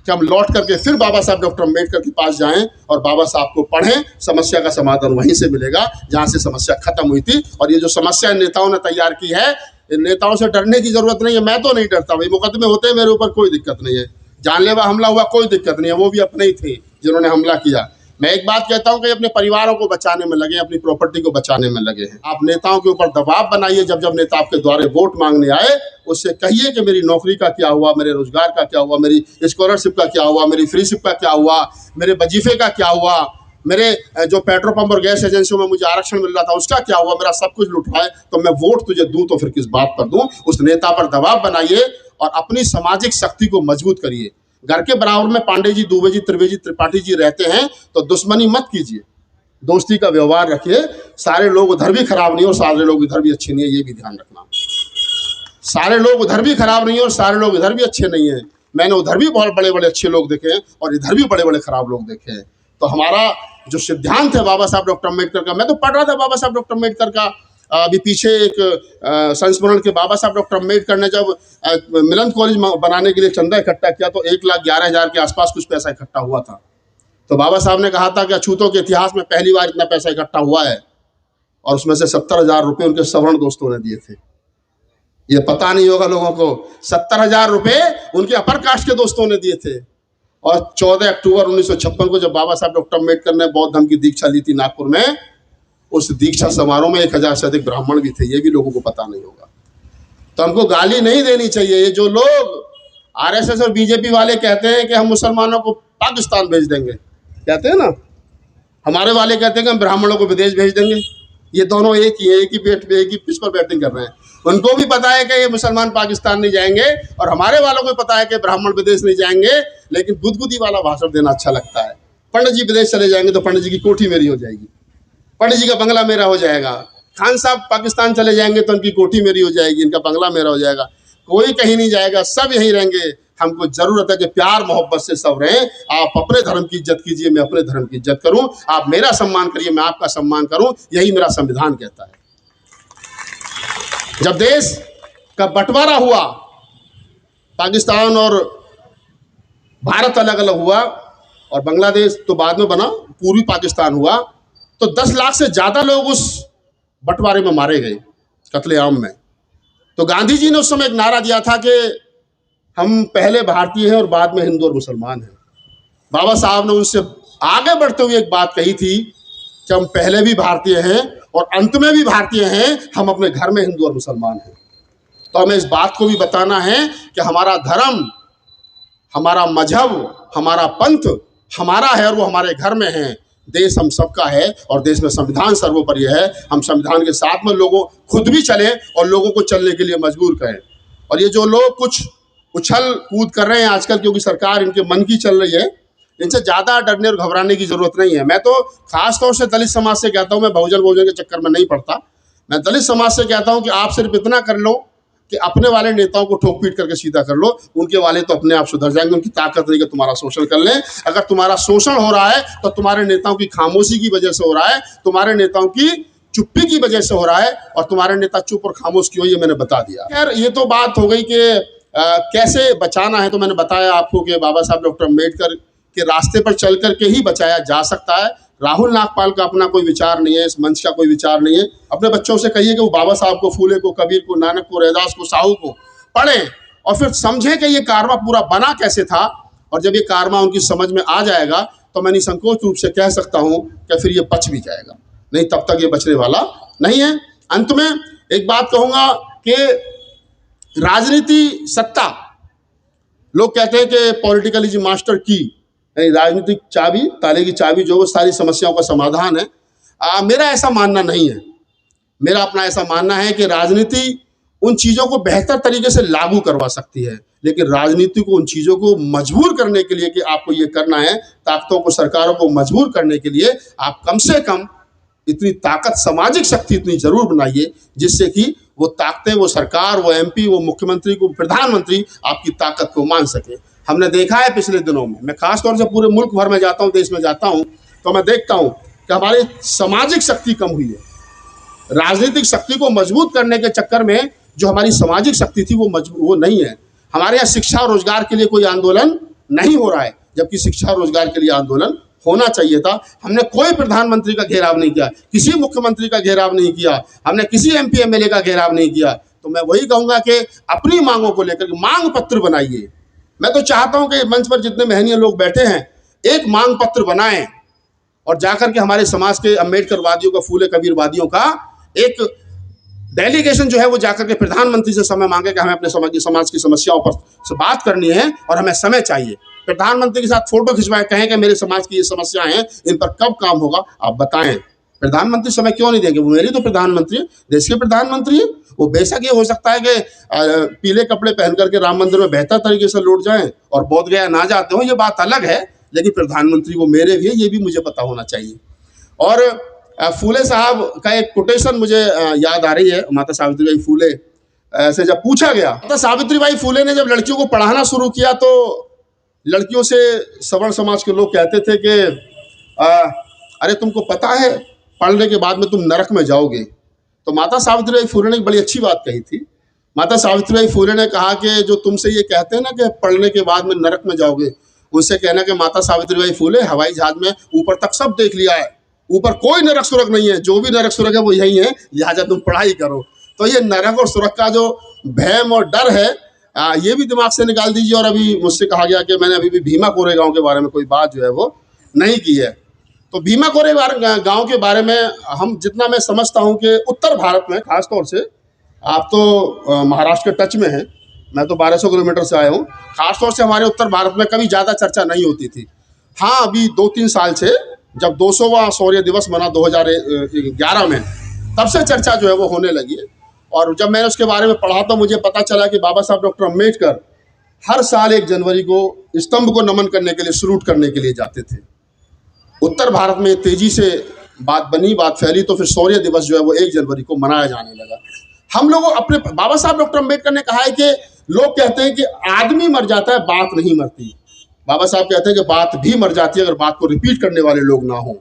कि हम लौट करके फिर बाबा साहब डॉक्टर अम्बेडकर के पास जाएं और बाबा साहब को पढ़ें। समस्या का समाधान वहीं से मिलेगा जहां से समस्या खत्म हुई थी। और ये जो समस्या नेताओं ने तैयार की है, इन नेताओं से डरने की जरूरत नहीं है। मैं तो नहीं डरता भाई, मुकदमे होते हैं मेरे ऊपर, कोई दिक्कत नहीं है। जानलेवा हमला हुआ, कोई दिक्कत नहीं है, वो भी अपने ही थे जिन्होंने हमला किया। मैं एक बात कहता हूं कि अपने परिवारों को बचाने में लगे, अपनी प्रॉपर्टी को बचाने में लगे हैं। आप नेताओं के ऊपर दबाव बनाइए, जब जब नेता आपके द्वारे वोट मांगने आए उससे कहिए कि मेरी नौकरी का क्या हुआ, मेरे रोजगार का क्या हुआ, मेरी स्कॉलरशिप का क्या हुआ, मेरी फ्री शिप का क्या हुआ, मेरे वजीफे का क्या हुआ, मेरे जो पेट्रोल पंप और गैस एजेंसियों में मुझे आरक्षण मिल रहा था उसका क्या हुआ, मेरा सब कुछ लूट रहा है, तो मैं वोट तुझे दूं तो फिर किस बात पर दूं। उस नेता पर दबाव बनाइए और अपनी सामाजिक शक्ति को मजबूत करिए। घर के बराबर में पांडे जी, दुबे जी, त्रिवेदी, त्रिपाठी जी रहते हैं तो दुश्मनी मत कीजिए, दोस्ती का व्यवहार रखिए। सारे लोग उधर भी खराब नहीं और सारे लोग इधर भी अच्छे नहीं है, ये भी ध्यान रखना। सारे लोग उधर भी खराब नहीं है और सारे लोग इधर भी अच्छे नहीं है। मैंने उधर भी बहुत बड़े बड़े अच्छे लोग देखे हैं और इधर भी बड़े बड़े खराब लोग देखे हैं। तो हमारा जो सिद्धांत है बाबा साहब डॉक्टर अम्बेडकर का, मैं तो पढ़ रहा था बाबा साहब डॉक्टर अम्बेडकर का अभी पीछे एक संस्मरण के, बाबा साहब डॉक्टर अम्बेडकर ने जब मिलन कॉलेज बनाने के लिए चंदा इकट्ठा किया तो 1,11,000 के आसपास कुछ पैसा इकट्ठा हुआ था। तो बाबा साहब ने कहा था कि अछूतों के इतिहास में पहली बार इतना पैसा इकट्ठा हुआ है, और उसमें से 70,000 रुपये उनके सवर्ण दोस्तों ने दिए थे। ये पता नहीं होगा लोगों को, 70,000 रुपये उनके अपर कास्ट के दोस्तों ने दिए थे। और 14 अक्टूबर 1956 को जब बाबा साहब डॉक्टर अम्बेडकर ने बौद्ध धर्म की दीक्षा ली थी नागपुर में, उस दीक्षा समारोह में 1,000 से अधिक ब्राह्मण भी थे। ये भी लोगों को पता नहीं होगा। तो हमको गाली नहीं देनी चाहिए। ये जो लोग आरएसएस और बीजेपी वाले कहते हैं कि हम मुसलमानों को पाकिस्तान भेज देंगे, कहते हैं ना, हमारे वाले कहते हैं कि हम ब्राह्मणों को विदेश भेज देंगे। ये दोनों एक ही है, एक ही पेट पे, एक ही पिच पर बैटिंग कर रहे हैं। उनको भी पता है कि ये मुसलमान पाकिस्तान नहीं जाएंगे और हमारे वालों को पता है कि ब्राह्मण विदेश नहीं जाएंगे, लेकिन गुदगुदी वाला भाषण देना अच्छा लगता है। पंडित जी विदेश चले जाएंगे तो पंडित जी की कोठी मेरी हो जाएगी, पंडित जी का बंगला मेरा हो जाएगा। खान साहब पाकिस्तान चले जाएंगे तो उनकी कोठी मेरी हो जाएगी, इनका बंगला मेरा हो जाएगा। कोई कहीं नहीं जाएगा, सब यहीं रहेंगे। हमको जरूरत है कि प्यार मोहब्बत से सब रहें। आप अपने धर्म की इज्जत कीजिए, मैं अपने धर्म की इज्जत करूं। आप मेरा सम्मान करिए, मैं आपका सम्मान करूं। यही मेरा संविधान कहता है। जब देश का बंटवारा हुआ, पाकिस्तान और भारत अलग अलग हुआ और बांग्लादेश तो बाद में बना, पूर्वी पाकिस्तान हुआ, तो 10 लाख से ज़्यादा लोग उस बंटवारे में मारे गए, कत्लेआम में। तो गांधी जी ने उस समय एक नारा दिया था कि हम पहले भारतीय हैं और बाद में हिंदू और मुसलमान हैं। बाबा साहब ने उनसे आगे बढ़ते हुए एक बात कही थी कि हम पहले भी भारतीय हैं और अंत में भी भारतीय हैं, हम अपने घर में हिंदू और मुसलमान हैं। तो हमें इस बात को भी बताना है कि हमारा धर्म, हमारा मजहब, हमारा पंथ हमारा है और वो हमारे घर में है। देश हम सबका है और देश में संविधान सर्वोपरि है। हम संविधान के साथ में लोगों खुद भी चलें और लोगों को चलने के लिए मजबूर करें। और ये जो लोग कुछ उछल कूद कर रहे हैं आजकल, क्योंकि सरकार इनके मन की चल रही है, इनसे ज़्यादा डरने और घबराने की ज़रूरत नहीं है। मैं तो खास तौर से दलित समाज से कहता हूँ, मैं बहुजन के चक्कर में नहीं पड़ता। मैं दलित समाज से कहता हूँ कि आप सिर्फ इतना कर लो कि अपने वाले नेताओं को ठोक पीट करके सीधा कर लो। उनके वाले तो अपने आप सुधर जाएंगे। उनकी ताकत नहीं कि तुम्हारा शोषण कर लें। अगर तुम्हारा शोषण हो रहा है तो तुम्हारे नेताओं की खामोशी की वजह से हो रहा है, तुम्हारे नेताओं की चुप्पी की वजह से हो रहा है, और तुम्हारे नेता चुप और खामोश क्यों, ये मैंने बता दिया। खैर, ये तो बात हो गई कि कैसे बचाना है। तो मैंने बताया आपको कि बाबा साहब डॉक्टर अम्बेडकर के रास्ते पर चल करके ही बचाया जा सकता है। राहुल नागपाल का अपना कोई विचार नहीं है, इस मंच का कोई विचार नहीं है। अपने बच्चों से कहिए कि वो बाबा साहब को, फूले को, कबीर को, नानक को, रैदास को, साहू को पढ़ें और फिर समझें कि ये कारवा पूरा बना कैसे था। और जब ये कारवा उनकी समझ में आ जाएगा तो मैं निसंकोच रूप से कह सकता हूँ कि फिर ये बच भी जाएगा, नहीं तब तक ये बचने वाला नहीं है। अंत में एक बात कहूँगा कि राजनीति सत्ता, लोग कहते हैं कि पॉलिटिकल इज मास्टर की, राजनीतिक चाबी, ताले की चाबी जो वो सारी समस्याओं का समाधान है। मेरा ऐसा मानना नहीं है। मेरा अपना ऐसा मानना है कि राजनीति उन चीज़ों को बेहतर तरीके से लागू करवा सकती है, लेकिन राजनीति को उन चीज़ों को मजबूर करने के लिए कि आपको ये करना है, ताकतों को, सरकारों को मजबूर करने के लिए आप कम से कम इतनी ताकत, सामाजिक शक्ति इतनी जरूर बनाइए जिससे कि वो ताकतें, वो सरकार, वो एमपी, वो मुख्यमंत्री को, प्रधानमंत्री आपकी ताकत को मान सके। हमने देखा है पिछले दिनों में, मैं खास तौर से पूरे मुल्क भर में जाता हूँ, देश में जाता हूँ, तो मैं देखता हूँ कि हमारी सामाजिक शक्ति कम हुई है। राजनीतिक शक्ति को मजबूत करने के चक्कर में जो हमारी सामाजिक शक्ति थी वो नहीं है। हमारे यहाँ शिक्षा और रोजगार के लिए कोई आंदोलन नहीं हो रहा है, जबकि शिक्षा और रोजगार के लिए आंदोलन होना चाहिए था। हमने कोई प्रधानमंत्री का घेराव नहीं किया, किसी मुख्यमंत्री का घेराव नहीं किया, हमने किसी एमपी एमएलए का घेराव नहीं किया। तो मैं वही कहूँगा कि अपनी मांगों को लेकर के मांग पत्र बनाइए। मैं तो चाहता हूँ कि मंच पर जितने महनीय लोग बैठे हैं एक मांग पत्र बनाएं और जाकर के हमारे समाज के अम्बेडकरवादियों का, फूले कबीरवादियों का एक डेलीगेशन जो है वो जाकर के प्रधानमंत्री से समय मांगे कि हमें अपने समाज की समस्याओं पर से बात करनी है और हमें समय चाहिए। प्रधानमंत्री के साथ फोटो खिंचवाएं, कहें कि मेरे समाज की ये समस्या है, इन पर कब काम होगा आप बताएं। प्रधानमंत्री समय क्यों नहीं देंगे? वो मेरी तो प्रधानमंत्री है, देश के प्रधानमंत्री है। वो बेशक ये हो सकता है कि पीले कपड़े पहन करके राम मंदिर में बेहतर तरीके से लौट जाएं और बोध गया ना जाते हो, ये बात अलग है, लेकिन प्रधानमंत्री वो मेरे भी है, ये भी मुझे पता होना चाहिए। और फूले साहब का एक कोटेशन मुझे याद आ रही है। माता सावित्रीबाई फूले से जब पूछा गया, माता सावित्रीबाई फूले ने जब लड़कियों को पढ़ाना शुरू किया तो लड़कियों से सवर्ण समाज के लोग कहते थे कि अरे तुमको पता है पढ़ने के बाद में तुम नरक में जाओगे। तो माता सावित्रीबाई फूले ने एक बड़ी अच्छी बात कही थी। माता सावित्रीबाई फूले ने कहा कि जो तुमसे ये कहते हैं ना कि पढ़ने के बाद में नरक में जाओगे, उनसे कहना कि माता सावित्रीबाई फूले हवाई जहाज में ऊपर तक सब देख लिया है, ऊपर कोई नरक सुरग नहीं है, जो भी नरक सुरग है वो यही है, लिहाजा तुम पढ़ाई करो। तो ये नरक और सुरग का जो भयम और डर है ये भी दिमाग से निकाल दीजिए। और अभी मुझसे कहा गया कि मैंने अभी भी भीमा कोरेगांव के बारे में कोई बात जो है वो नहीं की है। तो भीमा कोरेगांव के बारे में हम जितना मैं समझता हूँ कि उत्तर भारत में खासतौर से, आप तो महाराष्ट्र के टच में हैं, मैं तो 1200 किलोमीटर से आया हूँ, खासतौर से हमारे उत्तर भारत में कभी ज़्यादा चर्चा नहीं होती थी। हाँ, अभी 2-3 साल से जब 200वां शौर्य दिवस मना 2011 में, तब से चर्चा जो है वो होने लगी है। और जब मैंने उसके बारे में पढ़ा तो मुझे पता चला कि बाबा साहब डॉक्टर अम्बेडकर हर साल 1 जनवरी को स्तंभ को नमन करने के लिए, सलूट करने के लिए जाते थे। उत्तर भारत में तेजी से बात बनी, बात फैली, तो फिर शौर्य दिवस जो है वो 1 जनवरी को मनाया जाने लगा। हम लोगों अपने बाबा साहब डॉक्टर अम्बेडकर ने कहा है कि लोग कहते हैं कि आदमी मर जाता है, बात नहीं मरती। बाबा साहब कहते हैं कि बात भी मर जाती है अगर बात को रिपीट करने वाले लोग ना हो।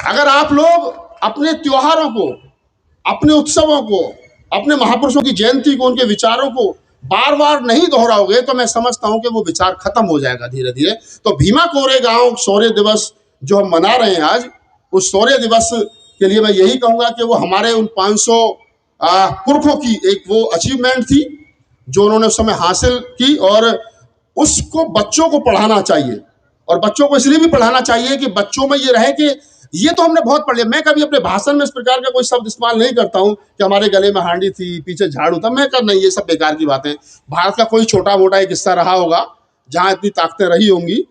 अगर आप लोग अपने त्योहारों को, अपने उत्सवों को, अपने महापुरुषों की जयंती को, उनके विचारों को बार बार नहीं दोहराओगे तो मैं समझता हूं कि वो विचार खत्म हो जाएगा धीरे धीरे। तो भीमा कोरेगांव शौर्य दिवस जो हम मना रहे हैं आज, उस शौर्य दिवस के लिए मैं यही कहूंगा कि वो हमारे उन 500 पुरखों की एक वो अचीवमेंट थी जो उन्होंने उस समय हासिल की, और उसको बच्चों को पढ़ाना चाहिए। और बच्चों को इसलिए भी पढ़ाना चाहिए कि बच्चों में ये रहे कि ये तो हमने बहुत पढ़ लिया। मैं कभी अपने भाषण में इस प्रकार का कोई शब्द इस्तेमाल नहीं करता हूं कि हमारे गले में हांडी थी, पीछे झाड़ू था, मैं कर नहीं, ये सब बेकार की बातें। भारत का कोई छोटा मोटा एक हिस्सा रहा होगा जहां इतनी ताकतें रही होंगी,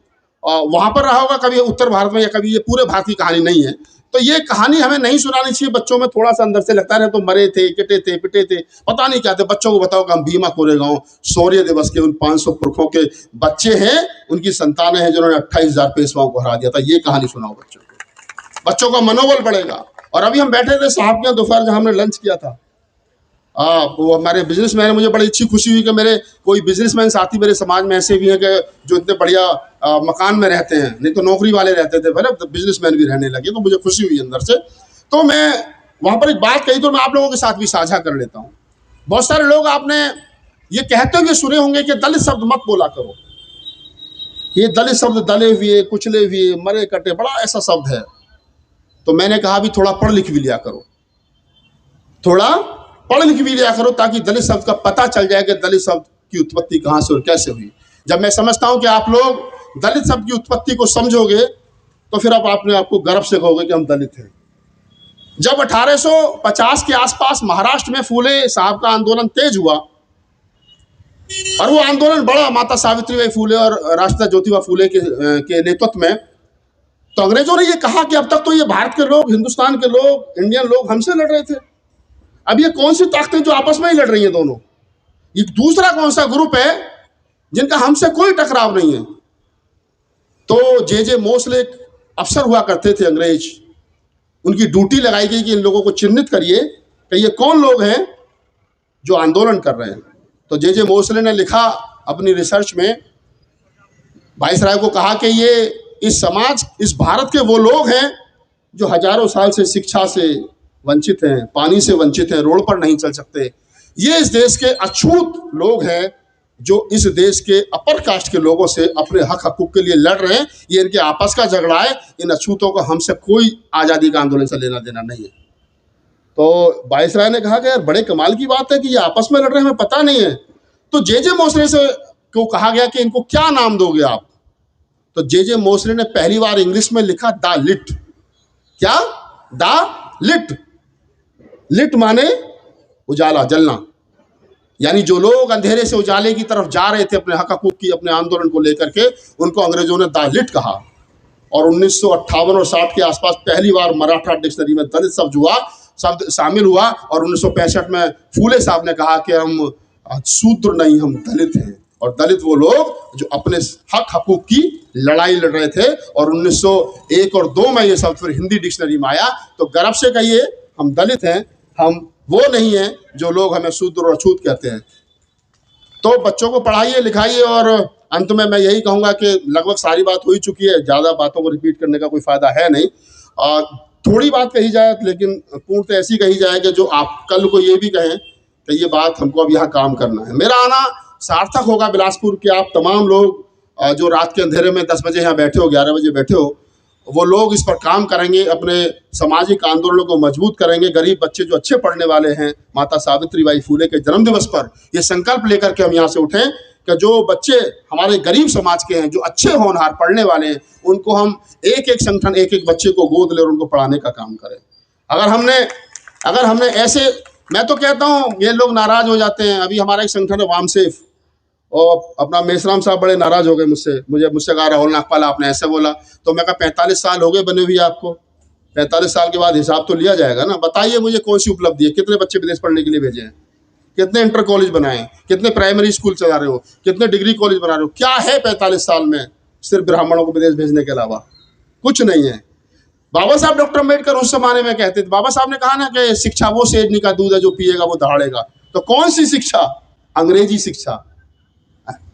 और वहां पर रहा होगा कभी उत्तर भारत में, या कभी ये पूरे भारत की कहानी नहीं है। तो ये कहानी हमें नहीं सुनानी चाहिए बच्चों में। थोड़ा सा अंदर से लगता है तो मरे थे, कटे थे, पिटे थे, पता नहीं क्या थे। बच्चों को बताओ कि हम भीमा कोरेगांव शौर्य दिवस के उन 500 पुरखों के बच्चे हैं, उनकी संतानें हैं जिन्होंने 28,000 पेशवाओं को हरा दिया था। ये कहानी सुनाओ बच्चों को, बच्चों का मनोबल बढ़ेगा। और अभी हम बैठे थे साहब के दोपहर जब हमने लंच किया था, वो हमारे बिजनेसमैन, मुझे बड़ी अच्छी खुशी हुई कि मेरे कोई बिजनेसमैन साथी मेरे समाज में ऐसे भी हैं कि जो इतने बढ़िया मकान में रहते हैं, नहीं तो नौकरी वाले रहते थे पहले, तो बिजनेसमैन भी रहने लगे, तो मुझे खुशी हुई अंदर से। तो मैं वहाँ पर एक बात कही तो मैं आप लोगों के साथ भी साझा कर लेता हूँ। बहुत सारे लोग आपने ये कहते हुए सुने होंगे कि दलित शब्द मत बोला करो, ये दलित शब्द दले हुए, कुचले हुए, मरे कटे, बड़ा ऐसा शब्द है। तो मैंने कहा भी थोड़ा पढ़ लिख भी लिया करो, थोड़ा पढ़ लिख भी लिया करो, ताकि दलित शब्द का पता चल जाए कि दलित शब्द की उत्पत्ति कहाँ से और कैसे हुई। जब मैं समझता हूँ कि आप लोग दलित शब्द की उत्पत्ति को समझोगे तो फिर आप अपने आप को गर्व से कहोगे कि हम दलित हैं। जब 1850 के आसपास महाराष्ट्र में फूले साहब का आंदोलन तेज हुआ, और वो आंदोलन बड़ा माता सावित्रीबाई फूले और राष्ट्रपिता ज्योतिबा फूले के नेतृत्व में, तो अंग्रेजों ने ये कहा कि अब तक तो ये भारत के लोग, हिंदुस्तान के लोग, इंडियन लोग हमसे लड़ रहे थे, अब ये कौन सी ताकतें जो आपस में ही लड़ रही हैं दोनों, ये दूसरा कौन सा ग्रुप है जिनका हमसे कोई टकराव नहीं है। तो जे मोसले अफसर हुआ करते थे अंग्रेज, उनकी ड्यूटी लगाई गई कि इन लोगों को चिन्हित करिए कि ये कौन लोग हैं जो आंदोलन कर रहे हैं। तो जे मोसले ने लिखा अपनी रिसर्च में, वाइसराय को कहा कि ये इस समाज, इस भारत के वो लोग हैं जो हजारों साल से शिक्षा से वंचित हैं, पानी से वंचित हैं, रोड पर नहीं चल सकते। ये इस देश के अछूत लोग हैं जो इस देश के अपर कास्ट के लोगों से अपने हक हकूक के लिए लड़ रहे हैं। ये इनके आपस का झगड़ा है, इन अछूतों को हमसे कोई आज़ादी का आंदोलन से लेना देना नहीं है। तो वायसराय ने कहा कि यार बड़े कमाल की बात है कि ये आपस में लड़ रहे हैं, हमें पता नहीं है। तो जे मोसले से को कहा गया कि इनको क्या नाम दोगे आप? तो जे मोसले ने पहली बार इंग्लिश में लिखा द लिट। क्या? The lit. लिट माने उजाला, जलना। यानी जो लोग अंधेरे से उजाले की तरफ जा रहे थे अपने हक हकूक की, अपने आंदोलन को लेकर के, उनको अंग्रेजों ने द लिट कहा। और 1958 और 60 के आसपास पहली बार मराठा डिक्शनरी में दलित शब्द शामिल हुआ। और 1965 में फूले साहब ने कहा कि हम शूद्र नहीं, हम दलित हैं। और दलित वो लोग जो अपने हक हकूक की लड़ाई लड़ रहे थे। और 1901 और 2 में ये शब्द फिर हिंदी डिक्शनरी में आया। तो गर्व से कहिए हम दलित हैं, हम वो नहीं हैं जो लोग हमें शूद्र और अछूत कहते हैं। तो बच्चों को पढ़ाइए लिखाइए। और अंत में मैं यही कहूँगा कि लगभग सारी बात हो ही चुकी है, ज़्यादा बातों को रिपीट करने का कोई फ़ायदा है नहीं। थोड़ी बात कही जाए लेकिन पूर्णतः ऐसी कही जाए कि जो आप कल को ये भी कहें कि ये बात हमको अब यहाँ काम करना है। मेरा आना सार्थक होगा बिलासपुर के आप तमाम लोग जो रात के अंधेरे में 10 बजे यहाँ बैठे हो, 11 बजे बैठे हो, वो लोग इस पर काम करेंगे, अपने सामाजिक आंदोलनों को मजबूत करेंगे। गरीब बच्चे जो अच्छे पढ़ने वाले हैं, माता सावित्रीबाई फूले के जन्मदिवस पर ये संकल्प लेकर के हम यहाँ से उठें कि जो बच्चे हमारे गरीब समाज के हैं, जो अच्छे होनहार पढ़ने वाले हैं, उनको हम एक एक संगठन एक एक बच्चे को गोद ले और उनको पढ़ाने का काम करें। अगर हमने ऐसे, मैं तो कहता हूँ ये लोग नाराज हो जाते हैं। अभी हमारा एक संगठन है वामसेफ, और अपना मेसराम साहब बड़े नाराज हो गए मुझसे कहा राहुल नागपाल आपने ऐसे बोला। तो मैं कहा 45 साल हो गए बने हुए आपको, 45 साल के बाद हिसाब तो लिया जाएगा ना। बताइए मुझे कौन सी उपलब्धि है, कितने बच्चे विदेश पढ़ने के लिए भेजे हैं, कितने इंटर कॉलेज बनाए हैं, कितने प्राइमरी स्कूल चला रहे हो, कितने डिग्री कॉलेज बना रहे हो? क्या है 45 साल में सिर्फ ब्राह्मणों को विदेश भेजने के अलावा? कुछ नहीं है। बाबा साहब डॉक्टर अम्बेडकर उस जमाने में कहते थे, बाबा साहब ने कहा ना कि शिक्षा वो शेरनी का दूध है जो पिएगा वो दहाड़ेगा। तो कौन सी शिक्षा? अंग्रेजी शिक्षा।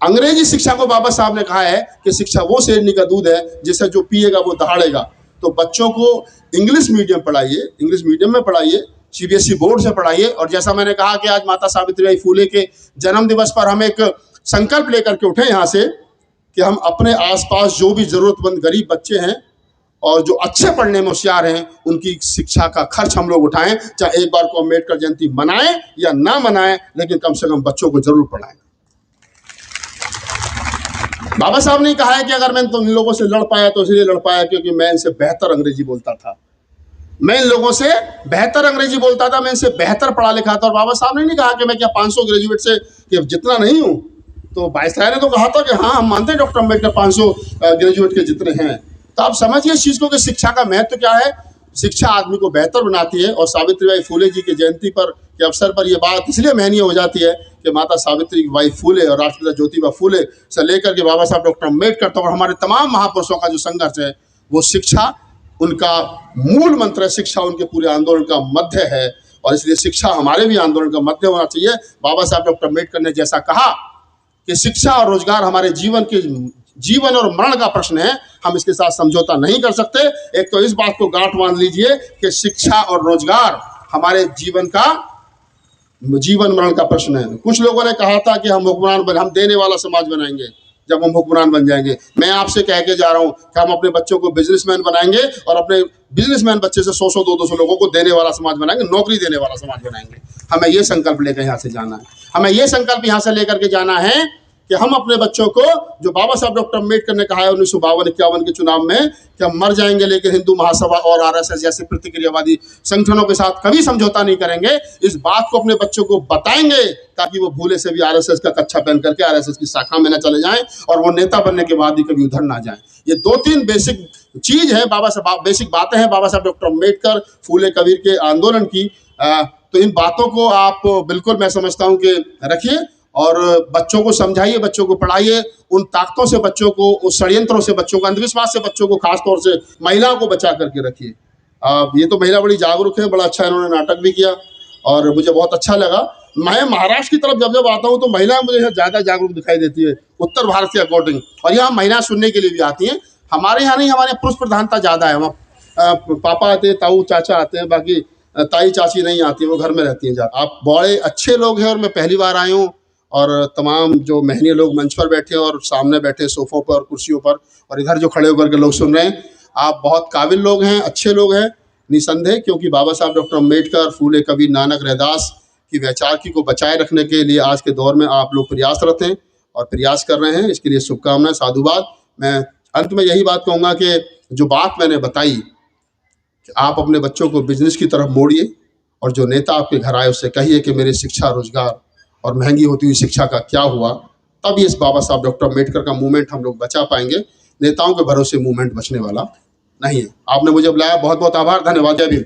अंग्रेजी शिक्षा को बाबा साहब ने कहा है कि शिक्षा वो शेरनी का दूध है जिसे जो पिएगा वो दहाड़ेगा। तो बच्चों को इंग्लिश मीडियम पढ़ाइए, इंग्लिश मीडियम में पढ़ाइए, सीबीएसई बोर्ड से पढ़ाइए। और जैसा मैंने कहा कि आज माता सावित्रीबाई फूले के जन्म दिवस पर हम एक संकल्प लेकर के उठे यहाँ से कि हम अपने आसपास जो भी जरूरतमंद गरीब बच्चे हैं और जो अच्छे पढ़ने में होशियार हैं, उनकी शिक्षा का खर्च हम लोग उठाएं। चाहे एक बार को अम्बेडकर जयंती मनाएं या ना मनाएं, लेकिन कम से कम बच्चों को जरूर पढ़ाएं। बाबा साहब ने कहा है कि अगर मैं तो इन लोगों से लड़ पाया तो इसलिए लड़ पाया क्योंकि मैं इनसे बेहतर अंग्रेजी बोलता था, मैं इन लोगों से बेहतर अंग्रेजी बोलता था, मैं इनसे बेहतर पढ़ा लिखा था। और बाबा साहब ने नहीं कहा कि मैं क्या 500 ग्रेजुएट से कि जितना नहीं हूँ। तो वायसराय ने तो कहा था कि हाँ हम मानते हैं डॉक्टर अम्बेडकर 500 ग्रेजुएट के जितने हैं। तो आप समझिए इस चीज़ को कि शिक्षा का महत्व क्या है। शिक्षा आदमी को बेहतर बनाती है। और सावित्रीबाई फूले जी की जयंती पर के अवसर पर यह बात इसलिए महनीय हो जाती है कि माता सावित्रीबाई फूले और राष्ट्रपिता ज्योतिबा फूले से लेकर के बाबा साहब डॉक्टर अम्बेडकर तक और हमारे तमाम महापुरुषों का जो संघर्ष है, वो शिक्षा उनका मूल मंत्र है, शिक्षा उनके पूरे आंदोलन का मध्य है। और इसलिए शिक्षा हमारे भी आंदोलन का मध्य होना चाहिए। बाबा साहब डॉक्टर अम्बेडकर ने जैसा कहा कि शिक्षा और रोजगार हमारे जीवन और मरण का प्रश्न है, हम इसके साथ समझौता नहीं कर सकते। एक तो इस बात को गांठ बांध लीजिए कि शिक्षा और रोजगार हमारे जीवन मरण का प्रश्न है। कुछ लोगों ने कहा था कि हम देने वाला समाज बनाएंगे जब हम हुक्मरान बन जाएंगे। मैं आपसे कह के जा रहा हूं कि हम अपने बच्चों को बिजनेसमैन बनाएंगे और अपने बिजनेसमैन बच्चे से 100 200 लोगों को देने वाला समाज बनाएंगे, नौकरी देने वाला समाज बनाएंगे। हमें ये संकल्प लेकर यहाँ से जाना है। हमें ये संकल्प यहाँ से लेकर के जाना है कि हम अपने बच्चों को, जो बाबा साहब डॉक्टर अम्बेडकर ने कहा है 1952-51 के चुनाव में कि हम मर जाएंगे लेकिन हिंदू महासभा और आरएसएस जैसे प्रतिक्रियावादी संगठनों के साथ कभी समझौता नहीं करेंगे। इस बात को अपने बच्चों को बताएंगे ताकि वो भूले से भी आरएसएस का कच्छा पहन करके आरएसएस की शाखा में न चले जाएं और वो नेता बनने के बाद ही कभी उधर ना जाएं। ये 2-3 बेसिक चीज है, बेसिक बातें हैं बाबा साहब डॉक्टर अम्बेडकर फूले कबीर के आंदोलन की। तो इन बातों को आप बिल्कुल मैं समझता हूँ कि रखिए और बच्चों को समझाइए, बच्चों को पढ़ाइए। उन ताकतों से बच्चों को, उस षड्यंत्रों से बच्चों को, अंधविश्वास से बच्चों को, खासतौर से महिलाओं को बचा करके रखिए। ये तो महिला बड़ी जागरूक है, बड़ा अच्छा इन्होंने नाटक भी किया और मुझे बहुत अच्छा लगा। मैं महाराष्ट्र की तरफ जब आता हूँ तो महिलाएं मुझे ज़्यादा जागरूक दिखाई देती है उत्तर भारत के अकॉर्डिंग, और यहाँ महिलाएं सुनने के लिए भी आती हैं। हमारे यहाँ नहीं, हमारे यहाँ पुरुष प्रधानता ज़्यादा है। वहाँ पापा आते हैं, ताऊ चाचा आते हैं, बाकी ताई चाची नहीं आती, वो घर में रहती हैं। आप बड़े अच्छे लोग हैं और मैं पहली बार आए हूँ और तमाम जो महनीय लोग मंच पर बैठे और सामने बैठे सोफों पर और कुर्सियों पर और इधर जो खड़े होकर के लोग सुन रहे हैं, आप बहुत काबिल लोग हैं, अच्छे लोग हैं निसंदेह, क्योंकि बाबा साहब डॉक्टर अम्बेडकर, फूले कबीर, नानक, रैदास की वैचारिकी को बचाए रखने के लिए आज के दौर में आप लोग प्रयासरत हैं और प्रयास कर रहे हैं। इसके लिए शुभकामनाएं, साधुवाद। मैं अंत में यही बात कहूँगा कि जो बात मैंने बताई कि आप अपने बच्चों को बिजनेस की तरफ मोड़िए, और जो नेता आपके घर आए उससे कहिए कि मेरी शिक्षा, रोजगार और महंगी होती हुई शिक्षा का क्या हुआ। तब इस बाबा साहब डॉक्टर अम्बेडकर का मूवमेंट हम लोग बचा पाएंगे। नेताओं के भरोसे मूवमेंट बचने वाला नहीं है। आपने मुझे बुलाया, बहुत बहुत आभार, धन्यवाद। जय भीम।